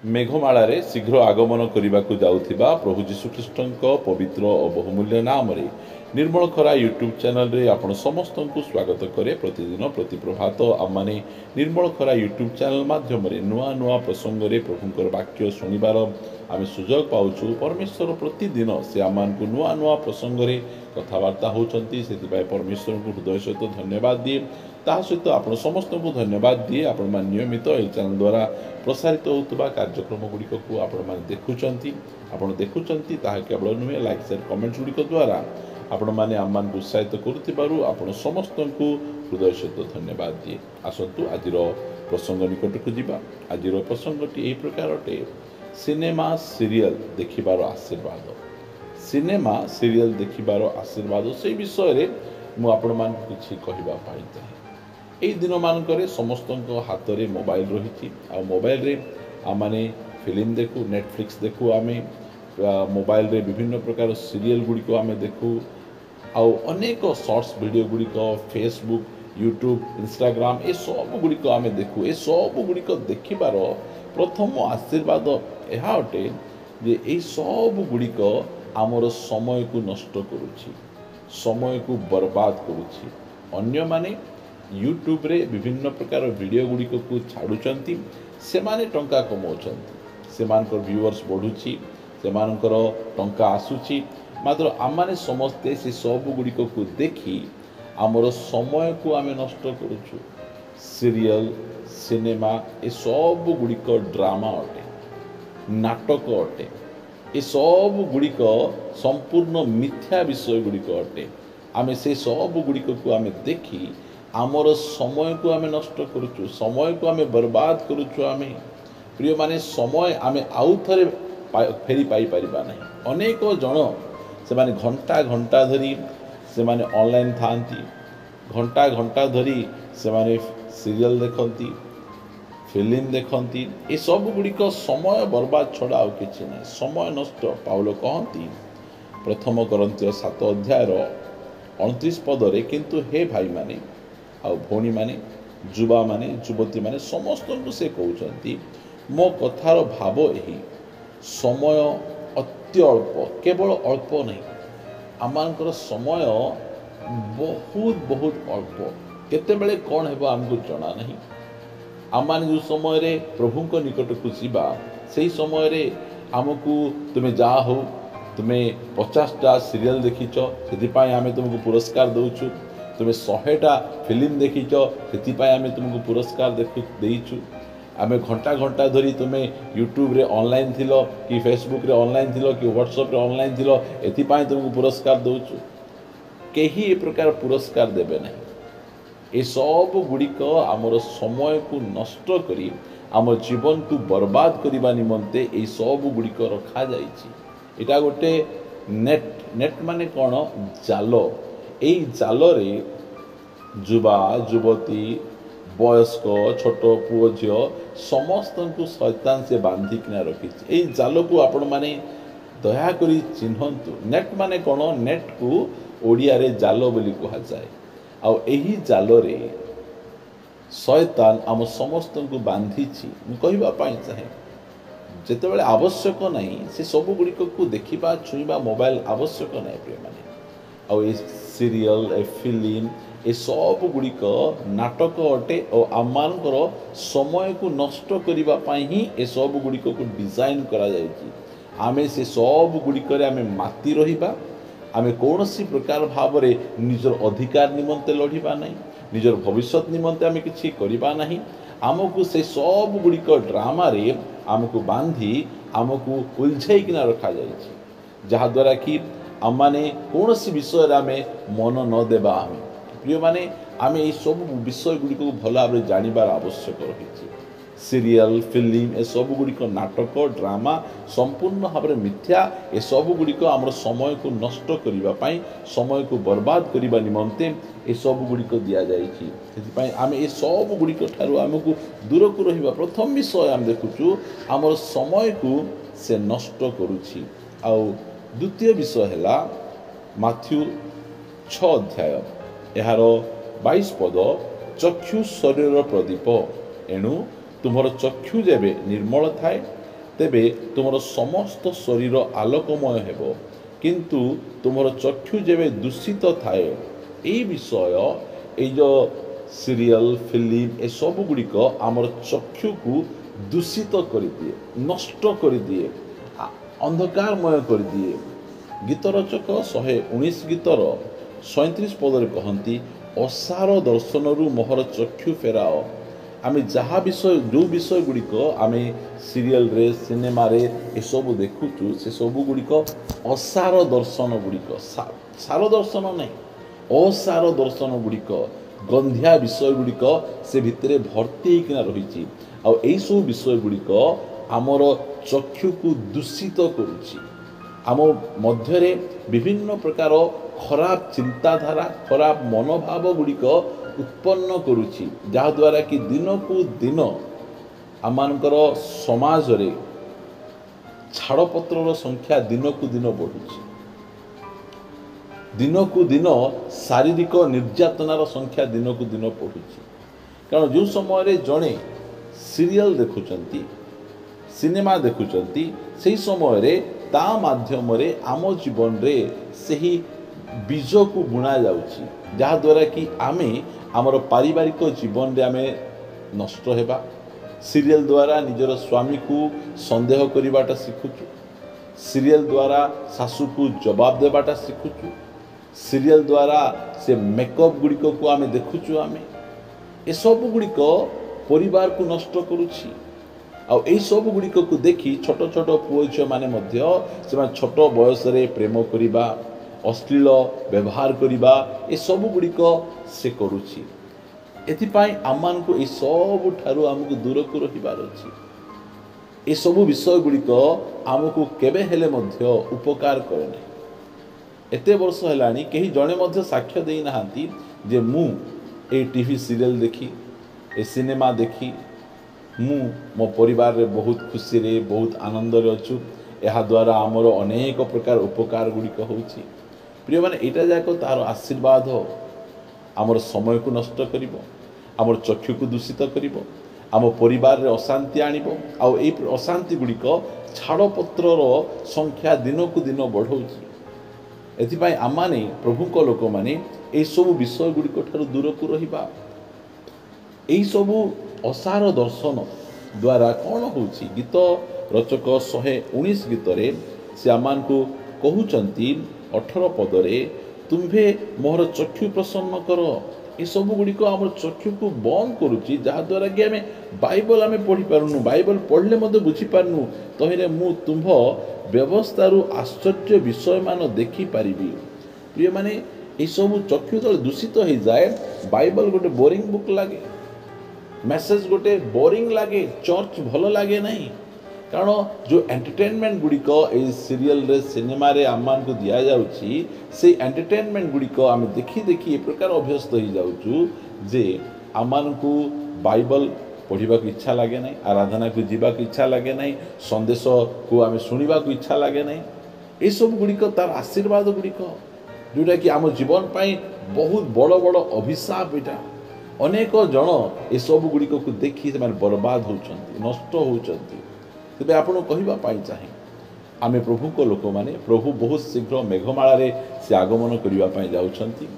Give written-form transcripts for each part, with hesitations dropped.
मेघमाळे शीघ्र आगमन करने जाऊथिबा प्रभु जीशुख्रीष्ट पवित्र और बहुमूल्य नाम रे निर्मल खरा यूट्यूब चैनल रे आपण समस्त को स्वागत करे। प्रतिदिन प्रति प्रभात आम निर्मल खरा यूट्यूब चैनल माध्यम नुआ नुआ प्रसंग रे प्रभुंकर वाक्य शुणिबार आम सुजोग पाउछु। परमेश्वर प्रतिदिन से आम को नुआ नुआ प्रसंग रे कथबार्ता होती से परमेश्वर को हृदय सहित धन्यवाद दिए। ता सहित आप समस्त को धन्यवाद दिए। आपण नियमित यह चैनल द्वारा प्रसारित होता कार्यक्रम गुड़िक को आपण देखुंती ताहा केवल नुहे लाइक शेयर कमेंट्स गुड़िक द्वारा आपण मैंने आम उत्साहित करुँ समस्त को हृदय सहित धन्यवाद दिए। आसतु आज प्रसंग निकट को जीवा। आज प्रसंगटी यही प्रकार अटे, सिनेमा सीरियल देखिबार आशीर्वाद। सिनेमा सीरियल देखिबार आशीर्वाद से विषय में आपण मान किछि कहबा पाई चाहे। एई दिन मानकरे समस्त हाथ में मोबाइल रही मोबाइल रे आमाने फिल्म देखू, नेटफ्लिक्स देखू, आमे मोबाइल रे विभिन्न प्रकार सीरियल गुड़िक आमे देखू आउ अनेक शॉर्ट्स वीडियो गुड़िक फेसबुक, यूट्यूब, इंस्टाग्राम ए सब गुड़िक आमे देखू। ए सब गुड़िक देखिबार प्रथम आशीर्वाद यह अटे जे ए सब गुड़िक आमर समय को नष्ट करुछि, समय को बर्बाद करुछि। अन्य माने यूट्यूब रे विभिन्न प्रकार वीडियो गुड़िक को छाड़ुचंती, से माने टंका कमाउचंती, से मानकर व्यूअर्स बढ़ुछि, से मानकर टंका आसुछि। मात्र आमाने समस्ते से सब गुड़िक को देखी आमर समय को आमे नष्ट करुछु। सीरियल, सिनेमा ए सब गुड़िक ड्रामा अटे, नाटक अटे। ए सब गुड़िक संपूर्ण मिथ्या विषय गुड़िक अटे। आमे से सब गुड़िक को आमे देखी आमर समय को आमे नष्ट करुछु, समय को आमे बर्बाद करुछु। आमे प्रिय माने समय आमे आउ थरे फेरी पाई परिबा नहीं। अनेक जन से माने घंटा घंटा धरी से माने ऑनलाइन थांती, घंटा घंटा धरी से माने सीरियल देखती, फिल्म देखती। ये सब गुड़िक समय बर्बाद छड़ा आउ किछि नहीं, समय नष्ट। पाउल कहती प्रथम कोरिन्थियो 7 अध्यायर 29 पदरे, किंतु हे भाई माने आ भौणी माने, युवा माने, युवती माने समस्त को से कहते मो कथार भाव यही, समय अति अल्प, केवल अल्प नहीं, आमर समय बहुत बहुत अल्प। केतेबेले कौन हेबो आमको जना नहीं। आम जो समय रे प्रभु को निकट को जीवा से समय रे आमको तुमे जा हो तुम्हें 50टा सीरियल देखीच से आम तुमको पुरस्कार दौचु, तुम्हें 100टा फिल्म देखीच से आम तुमको पुरस्कार देइछु। आमे घंटा घंटा धरी तुम्हें यूट्यूब रे ऑनलाइन थिलो कि फेसबुक रे ऑनलाइन थिलो कि व्हाट्सएप रे ऑनलाइन थिलो, एथिपाई तुमको पुरस्कार दौचु। केही ए प्रकार पुरस्कार देबे नहीं। ए सब गुड़िक आमर समय को नष्ट करी आम जीवन को बर्बाद करने निमंते ए सब गुड़िक रखा जाइछि। एटा गोटे नेट माने कौन, जाल। ए जाल रे युवा युवती वयस्क छोट पुओ झील समस्त को शैतान से बांधिकिना रखी। यही जाल को आपण माने दयाकोरी चिन्हतु। नेट माने कौन, नेट को ओडिया रे जाल बोली कहा जाए। आउ एही जाल रे शैतान आम समस्त को बांधिछि। मु कहबा पाई चाहे जेतेबेले आवश्यक नहीं से सब गुड़िक को देखिबा छुईबा मोबाइल आवश्यक नहीं प्रिय माने। आउ ए सीरियल, ए फिल्म ए सब गुड़िक नाटक अटे और आमर समय को नष्ट करने ही ए सब गुड़िक को डिजाइन करा जायछि। आमे से सब गुड़िक आमे माती रहिबा, आमे कौनसी प्रकार भाव रे निजर अधिकार निमंते लड़िबा नहीं, निजर भविष्य निमंते आमे किछि करिबा नहीं। आमको से सब गुड़िक ड्रामा रे आमको बांधी आमको उलझाइकिना रखा जायछि, जहा द्वारा कि आम माने कौनसी विषय आमे मन न देबा। आमे प्रिय माने आमे ये सब विषय गुड़िक भल भाव जानिबार आवश्यक रही। सीरियल, फिल्म ए सब गुड़िक नाटक ड्रामा संपूर्ण भाव मिथ्या। ए सब गुड़िक आमर समय को नष्ट करने, समय को बर्बाद करने निमंते ए सब गुड़िक दि जाइछि। सेतिपई आमे ए सब गुड़िक ठारू आमको दूर को रहिबा। प्रथम विषय आम देखुछु आमर समय को से नष्ट करुछि। आउ द्वितीय विषय है माथ्यू 6 अध्याय यार 22 पद, चक्षु शरीर प्रदीप, एणु तुमर चक्षु जेबे निर्मल थाए तेबे तुमर समस्त शरीर आलोकमय हेबो किंतु तुमर चक्षु जेबे दूषित थाए यही विषय ये जो सीरियल फिल्म ए सब गुड़िक आमर चक्षु को दूषित कर दिए नष्ट कर दिए अंधकारमय कर दिए। गीत रचक 119 गीतर 37 पदरे कहती असार दर्शन रु मोहर चक्षु फेराओ। आम जहाँ विषय जो विषय गुड़िक आम सीरियल रे सिनेमा रे ए सब देखुचु से सब गुड़िक असार दर्शन गुड़िक सार दर्शन नहीं असार दर्शन गुड़िक गंधिया विषय गुड़िक से भितर भर्ती होना रही आई सब विषय गुड़िक आमर चक्षु को दूषित करुछि आम मध्यरे विभिन्न प्रकार खराब चिंताधारा खराब मनोभाव गुड़िक उत्पन्न करुछि जहाद्वारा कि दिन को दिन आमर समाज रे छाड़पत्र संख्या दिन को दिन बढ़ुछि दिन को दिन शारीरिक निर्यातनार संख्या दिन को दिन बढ़ुछि कारण जो समय जड़े सीरियल देखुचंती सिनेमा देखुचंती से समय रे ता माध्यम रे आम जीवन रे सही बीज को बुणा जाउछि जहाद्वारा कि आमे आमर पारिवारिक जीवन रे आमे नष्ट हेबा सीरियल द्वारा निजर स्वामी को संदेह करिबाटा शिखुछु सीरियल द्वारा सासू को जवाब देबाटा शिखुछु सीरियल द्वारा से मेकअप गुड़िक को आमे देखुछु आमे ए सब गुड़िक परिवार को नष्ट करुछि आ ए सब गुड़िक को देखी छोट छोट पुओ झियो माने मध्य से छोट बयस रे प्रेम करिबा अश्लील व्यवहार करिबा ए सब गुड़िक से करुछि एथिपाई आमान को ए सब ठारू हमको दूर को रहिबार अछि ए सब विषय गुड़िक हमको केबे हेले मध्य उपकार करे नै एते वर्ष हेलानी कहीं जड़े मध्य साक्ष्य दे नहांती जे मु ए टीवी सीरियल देखी ए सिनेमा देखी मु मो परिवार रे बहुत खुशी रे बहुत आनंद रे अछु एहा द्वारा आमर अनेक प्रकार उपकार गुड़िक होउछि प्रिय माने एटा जाको तार आशीर्वाद आमर समय को नष्ट करिवो आमर चक्षु को दूषित करिवो आम परिवार रे अशांति आनिबो आ ए अशांति गुड़िक छाड़पत्र संख्या दिन को दिन बढ़ौछि एथिपाई आमाने प्रभु को लोक माने ए सब विषय गुड़िक ठारू दूर को रहिबा एई सब असार दर्शन द्वारा कौन होउछि गीत रचक 119 गीतरे से आमान को कहउचंती 18 पदरे तुम्भे मोहर चक्षु प्रसन्न कर ए सब गुड़िक आम चक्षु को बंद करुछि जहाद्वारा कि आम बाइबल आम पढ़ी पारुनु बाइबल पढ़ले मध्य बुझी पारुनु तहिरे मु तुम्भ व्यवस्थारू आश्चर्य विषय मान देखी पारिबी प्रिय माने ए सब चक्षु तले दूषित हो जाए बाइबल गोटे बोरिंग बुक लागे मेसेज गोटे बोरिंग लागे चर्च भल लगे नहीं कारण जो एंटरटेनमेंट गुड़िक ए सीरियल रे सिनेमा रे आमान को दिया जाउछि से एंटरटेनमेंट गुड़िक आम देखी देखी ए प्रकार अभ्यस्त हो जाउछु जे आमान को बाइबल पढ़ा को इच्छा लगे नहीं आराधना को जीवा को इच्छा लगे नहीं संदेश को आम शुणा को इच्छा लगे नहीं ये सब गुड़िक तार आशीर्वाद गुड़िक जोटा कि आम जीवन पाई बहुत बड़ बड़ अभिशाप यहाँ अनेक जन ये सब गुड़िक को देखी से बर्बाद होउछंती नष्ट होउछंती तेबे आपण कहवाई चाहे आम प्रभु को लोक माने प्रभु बहुत शीघ्र मेघमाला रे से आगमन करने जाउछंती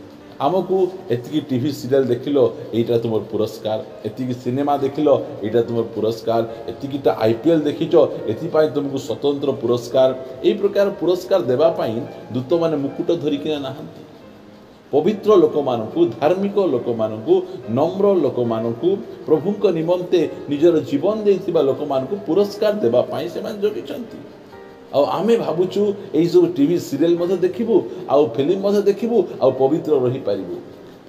आमको एतिकी टीवी सीरियल देखिलो एटा तुम पुरस्कार एतिकी सिनेमा देखिलो एटा तुम पुरस्कार एतिकीटा आईपीएल देखिचो एथिपाई तुमको स्वतंत्र पुरस्कार ए प्रकार पुरस्कार देबा पाई दूत माने मुकुट धरिकिना नाहंती पवित्र लोक मानकु धार्मिक लोक मानकु नम्र लोक मानकु प्रभुଙ୍କ निमंते निजर जीवन देइथिबा लोक मानकु पुरस्कार देबा पाई से मान जोगिचंती आ आमे भाबुचु एई सब टीवी सीरियल मधे देखिबु आ फिल्म मधे देखिबु आ पवित्र रही पारिबु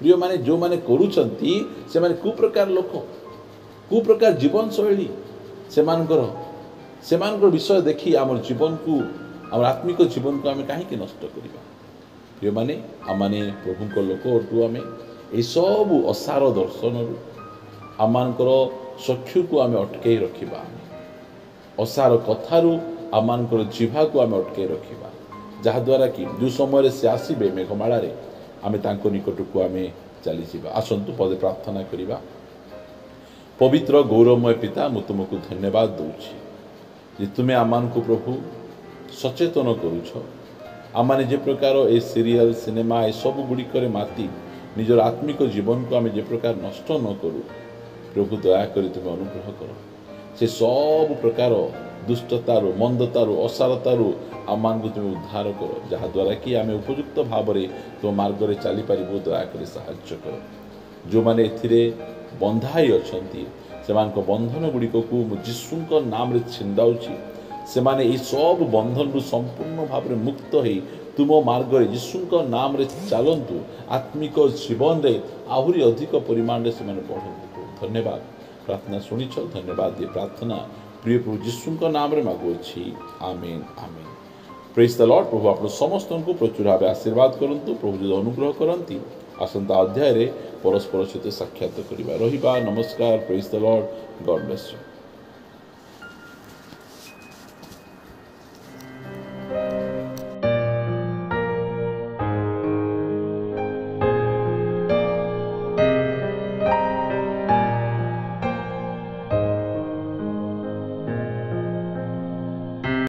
प्रिय माने जो माने करूचंती से माने कु प्रकार लोक कु प्रकार जीवन शैली से मानकर विषय देखि हमर जीवन को हमर आत्मिक जीवन को आमे काहे के नष्ट करिबा प्रिय माने आमाने प्रभु लोक आम ये सब असार दर्शन आमर चक्षु को आम अटकई रखा असार कथारू आमर जीवा को आम अटकई रखा जहाद्वारा कि जो समय से आसबे मेघमाला आम निकट को आम चली आसतु पदे प्रार्थना करवा। पवित्र गौरवमय पिता मु तुमको धन्यवाद दूची जे तुम्हें आम को प्रभु सचेतन करुछ आम जे प्रकार ए सीरियल सिनेमा ए सब गुड़िक माति निजर आत्मिक जीवन को आम जे प्रकार नष्ट न करूँ प्रभु दयाकोरी तुम्हें अनुग्रह कर से सब प्रकार दुष्टतारू मंदतारू असारतारू आम तुम्हें उद्धार कर जहाद्वारा कि आम उपयुक्त भाव में तुम मार्ग में चली पारू दयाकोरी साहाय्य कर जो मैंने ए बंधाई अच्छा से बंधन गुड़िक जीशु नाम छिंदाऊँगी से माने ये सब बंधन रु संपूर्ण भाव में मुक्त हो तुम मार्ग में जीशु नाम रे चलतु आत्मिक जीवन रे आहरी अधिक परिमाण से बढ़ु धन्यवाद प्रार्थना शुणिछ धन्यवाद ये प्रार्थना प्रिय प्रभु जीशु नाम रे मागुछि आमेन आमेन प्रेज द लॉर्ड प्रभु आप समस्त को प्रचुर भाव आशीर्वाद करंतु प्रभु जो अनुग्रह करंती आसंता अध्याय रे परस्पर सहित साक्षात करिबा रहिबा नमस्कार praise the Lord God bless you.